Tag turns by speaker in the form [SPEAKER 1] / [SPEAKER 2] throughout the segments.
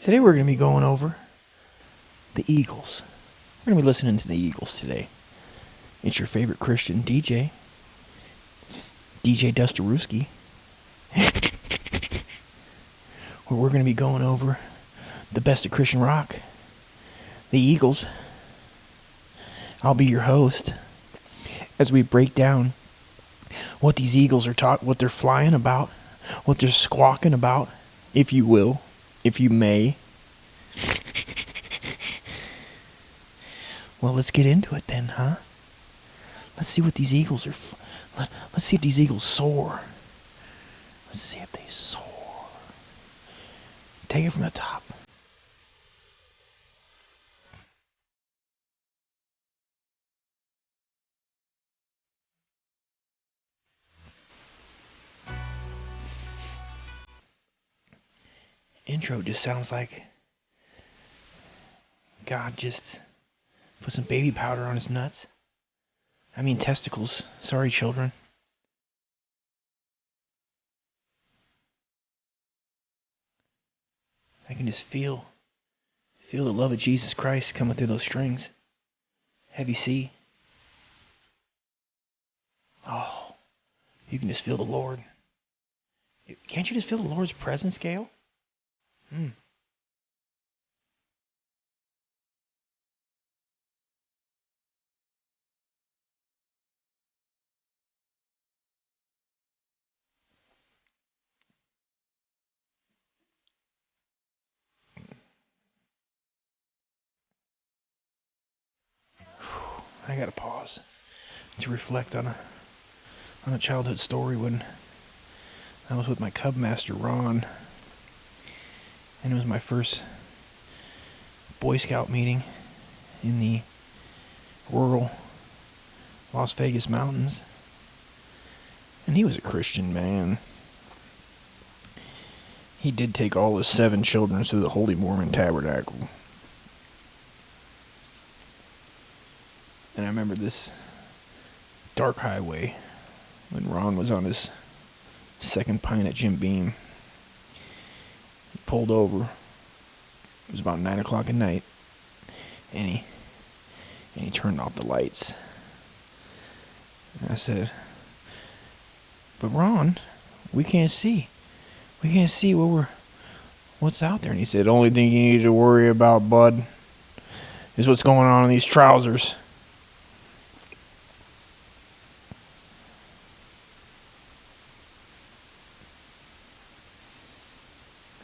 [SPEAKER 1] Today we're going to be going over the Eagles. We're going to be listening to the Eagles today. It's your favorite Christian DJ, DJ Dusterooski, where we're going to be going over the best of Christian rock, the Eagles. I'll be your host as we break down what these Eagles are what they're flying about, what they're squawking about, if you will, if you may. Well, let's get into it then, huh? Let's see what these Eagles are. Let's see if these Eagles soar. Let's see if they soar. Take it from the top. Intro just sounds like God just put some baby powder on his nuts. I mean testicles. Sorry, children. I can just feel the love of Jesus Christ coming through those strings. Heavy C. Oh, you can just feel the Lord. Can't you just feel the Lord's presence, Gail? I gotta pause to reflect on a childhood story when I was with my Cub Master Ron, and it was my first Boy Scout meeting in the rural Las Vegas mountains, and he was a Christian man. He did take all his 7 children to the Holy Mormon Tabernacle. And I remember this dark highway when Ron was on his second pint at Jim Beam. He pulled over. It was about 9 o'clock at night, and he turned off the lights. And I said, "But Ron, we can't see. We can't see what's out there." And he said, "The only thing you need to worry about, bud, is what's going on in these trousers."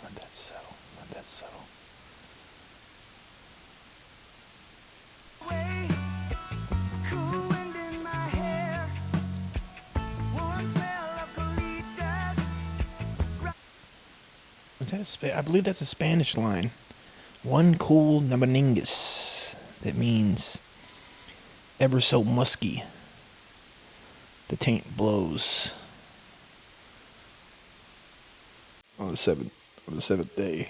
[SPEAKER 1] Let that settle. Let that settle. I believe that's a Spanish line. One cool nabaningus. That means ever so musky. The taint blows. On the seventh day.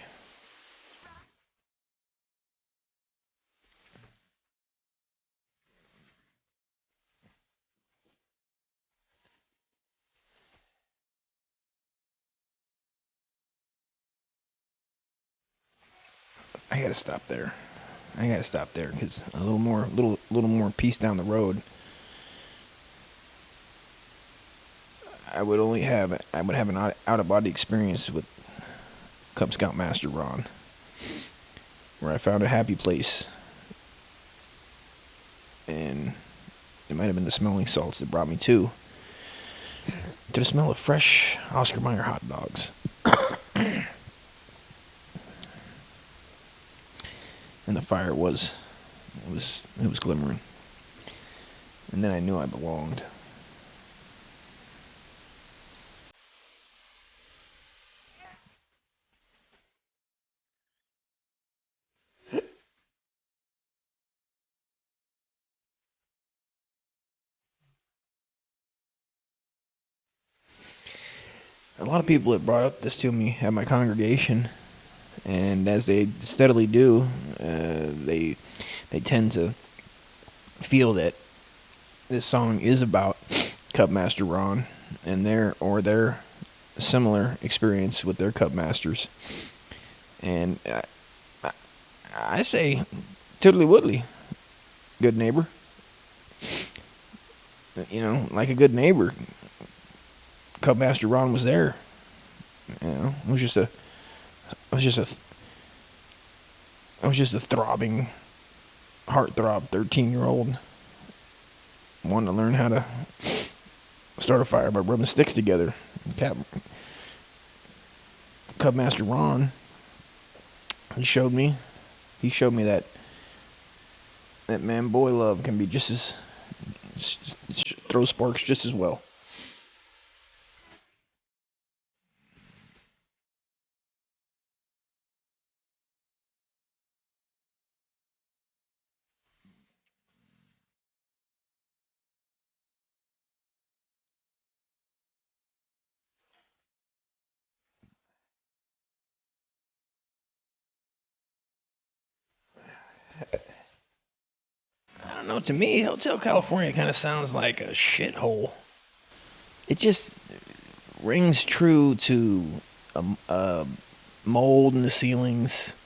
[SPEAKER 1] I gotta stop there because a little more peace down the road, I would have an out of body experience with Cub Scout Master Ron, where I found a happy place, and it might have been the smelling salts that brought me to the smell of fresh Oscar Mayer hot dogs. And the fire was glimmering. And then I knew I belonged. A lot of people have brought up this to me at my congregation, and as they steadily do, they tend to feel that this song is about Cub Master Ron and their similar experience with their Cub Masters. And I say tiddly woodly, good neighbor. Like a good neighbor, Cubmaster Ron was there. It was just a throbbing, heartthrob 13-year-old wanting to learn how to start a fire by rubbing sticks together. Cubmaster Ron, he showed me that man, boy love can be just as throw sparks just as well. I don't know. To me, Hotel California kind of sounds like a shithole. It just rings true to mold in the ceilings.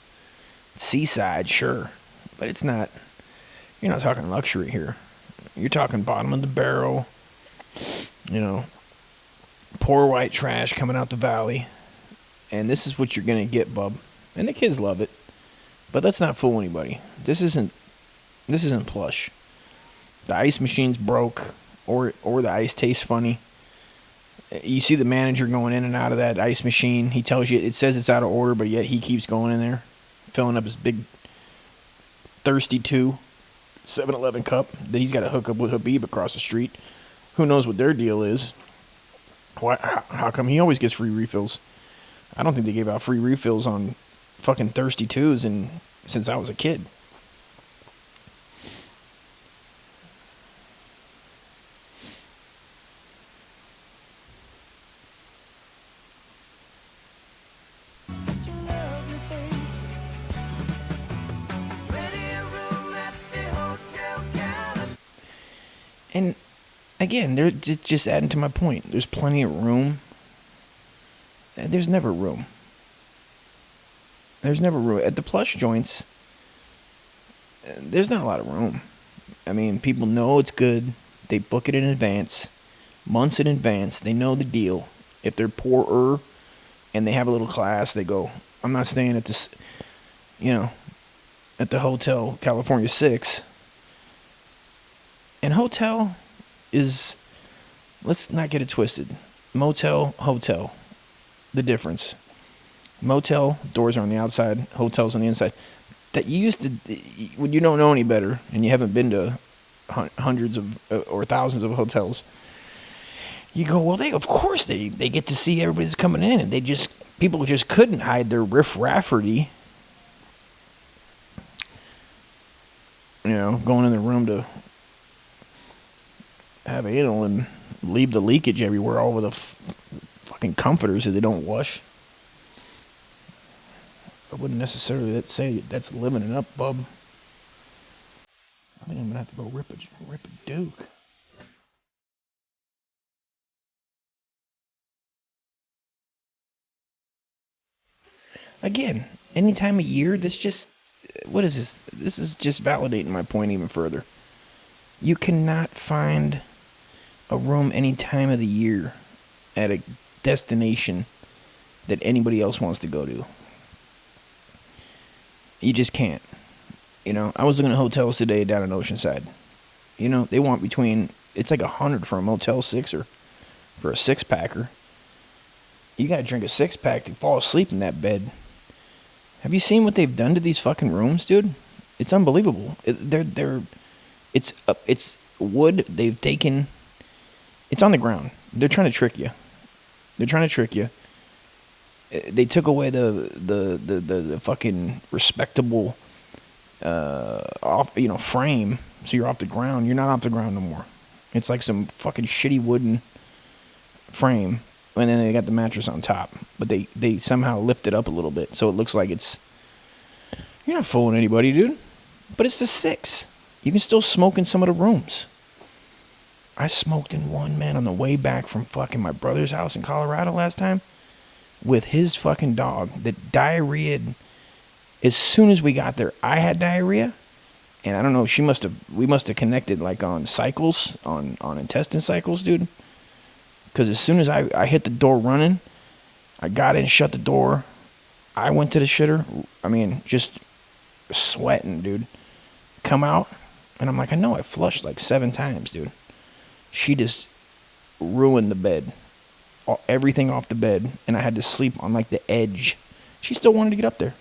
[SPEAKER 1] Seaside, sure, but it's not. You're not talking luxury here. You're talking bottom of the barrel. Poor white trash coming out the valley, and this is what you're gonna get, bub. And the kids love it, but let's not fool anybody. This isn't plush. The ice machine's broke, or the ice tastes funny. You see the manager going in and out of that ice machine. He tells you, it says it's out of order, but yet he keeps going in there, filling up his big Thirsty 2 7-Eleven cup that he's got to hook up with Habib across the street. Who knows what their deal is? How come he always gets free refills? I don't think they gave out free refills on fucking Thirsty 2s since I was a kid. And again, they're just adding to my point. There's plenty of room. There's never room. There's never room. At the plush joints, there's not a lot of room. I mean, people know it's good. They book it in advance, months in advance. They know the deal. If they're poorer and they have a little class, they go, I'm not staying at this, at the Hotel California 6. And hotel is, let's not get it twisted. Motel, hotel. The difference. Motel, doors are on the outside, hotels on the inside. That you used to, when you don't know any better and you haven't been to hundreds of or thousands of hotels, you go, well, of course they get to see everybody's coming in, and people just couldn't hide their riff-rafferty. Going in the room to have anal and leave the leakage everywhere all over the fucking comforters that they don't wash. I wouldn't necessarily say that's living it up, bub. I think I'm gonna have to go rip a Duke. Again, any time of year, what is this? This is just validating my point even further. You cannot find a room any time of the year at a destination that anybody else wants to go to. You just can't. I was looking at hotels today down in Oceanside. They want it's like $100 for a Motel 6 or for a 6-packer. You gotta drink a 6-pack to fall asleep in that bed. Have you seen what they've done to these fucking rooms, dude? It's unbelievable. It's wood. They've taken. It's on the ground. They're trying to trick you. They took away the fucking respectable frame, so you're off the ground. You're not off the ground no more. It's like some fucking shitty wooden frame, and then they got the mattress on top. But they somehow lift it up a little bit, so it looks like it's. You're not fooling anybody, dude. But it's the 6. You can still smoke in some of the rooms. I smoked in one, man, on the way back from fucking my brother's house in Colorado last time with his fucking dog that diarrheaed As soon as we got there, I had diarrhea, and I don't know. We must have connected like on cycles, on intestine cycles, dude. Because as soon as I hit the door running, I got in, shut the door. I went to the shitter. I mean, just sweating, dude. Come out, and I'm like, I know I flushed like 7 times, dude. She just ruined the bed. Everything off the bed, and I had to sleep on like the edge. She still wanted to get up there.